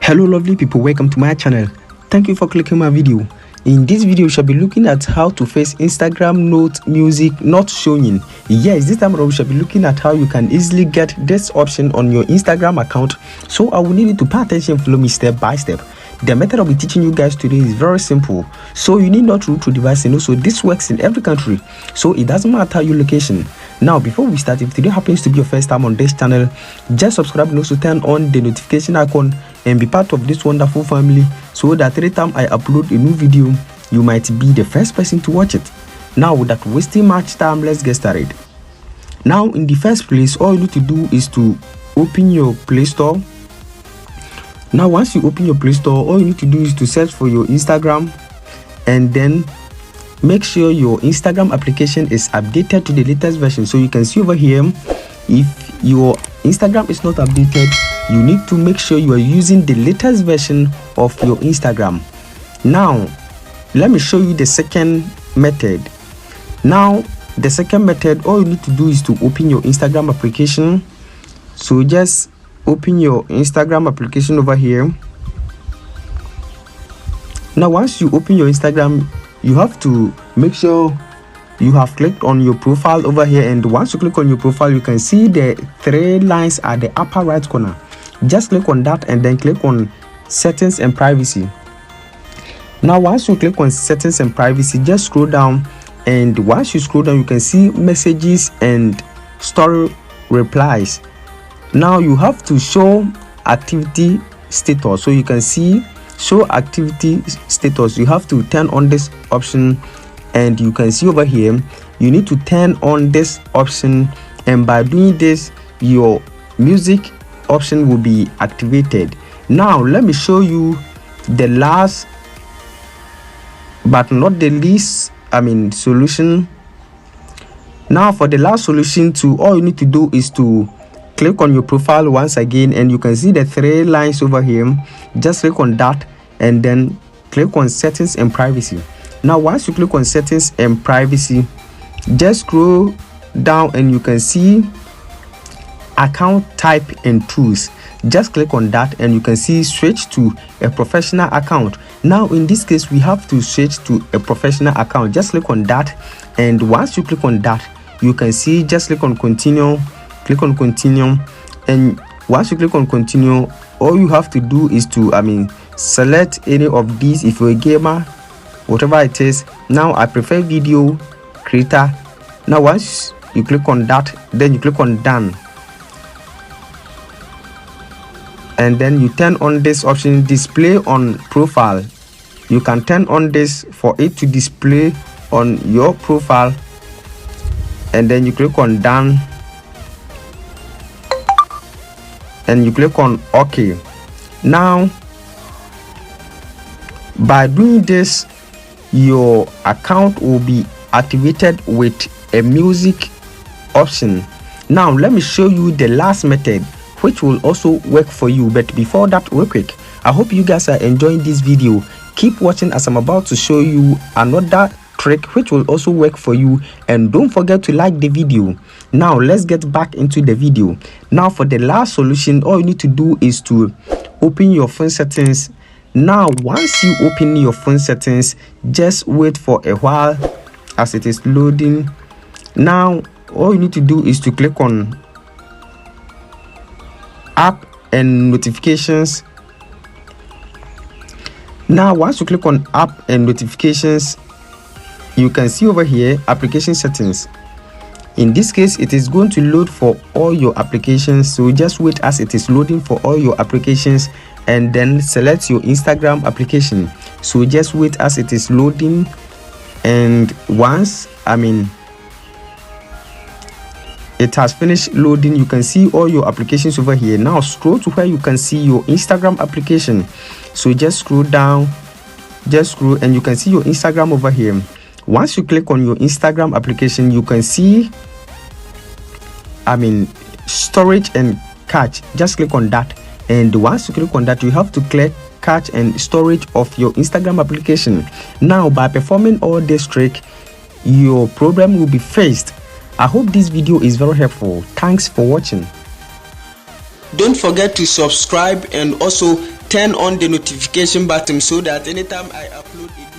Hello lovely people, welcome to my channel. Thank you for clicking my video. In this video we shall be looking at how to face Instagram note music not showing. Yes, this time around we shall be looking at how you can easily get this option on your Instagram account. So I will need you to pay attention, follow me step by step. The method I'll be teaching you guys today is very simple. So you need not root to device, and also this works in every country. So it doesn't matter your location. Now before we start, if today happens to be your first time on this channel, just subscribe and also turn on the notification icon and be part of this wonderful family, so that every time I upload a new video, you might be the first person to watch it. Now without wasting much time, let's get started. Now in the first place, all you need to do is to open your Play Store. Now once you open your Play Store, all you need to do is to search for your Instagram, and then make sure your Instagram application is updated to the latest version. So you can see over here, if your Instagram is not updated, you need to make sure you are using the latest version of your Instagram. Now let me show you the second method. Now the second method, all you need to do is to open your Instagram application. So just open your Instagram application over here. Now once you open your Instagram, you have to make sure you have clicked on your profile over here, and once you click on your profile, you can see the three lines at the upper right corner. Just click on that and then click on settings and privacy. Now once you click on settings and privacy, just scroll down, and once you scroll down, you can see messages and story replies. Now you have to show activity status. So you can see show activity status. You have to turn on this option, and you can see over here you need to turn on this option, and by doing this your music option will be activated. Now let me show you the last but not the least solution. Now for the last solution too, all you need to do is to click on your profile once again, and you can see the three lines over here. Just click on that and then click on settings and privacy. Now once you click on settings and privacy, just scroll down and you can see account type and tools. Just click on that and you can see switch to a professional account. Now in this case we have to switch to a professional account. Just click on that, and once you click on that, you can see just click on continue. Click on continue, and once you click on continue, all you have to do is to select any of these. If you're a gamer, whatever it is. Now I prefer video creator. Now once you click on that, then you click on done, and then you turn on this option, display on profile. You can turn on this for it to display on your profile, and then you click on done, and you click on OK. Now by doing this, your account will be activated with a music option. Now let me show you the last method, which will also work for you. But before that, real quick, I hope you guys are enjoying this video. Keep watching as I'm about to show you another trick which will also work for you, and don't forget to like the video. Now let's get back into the video. Now for the last solution, all you need to do is to open your phone settings. Now once you open your phone settings, just wait for a while as it is loading. Now all you need to do is to click on app and notifications. Now once you click on app and notifications, you can see over here application settings. In this case, it is going to load for all your applications, so just wait as it is loading for all your applications, and then select your Instagram application. So just wait as it is loading, and once it has finished loading, you can see all your applications over here. Now scroll to where you can see your Instagram application. So just scroll down, just scroll, and you can see your Instagram over here. Once you click on your Instagram application, you can see storage and cache. Just click on that, and once you click on that, you have to click cache and storage of your Instagram application. Now by performing all this trick, your problem will be fixed. I hope this video is very helpful. Thanks for watching. Don't forget to subscribe and also turn on the notification button so that anytime I upload a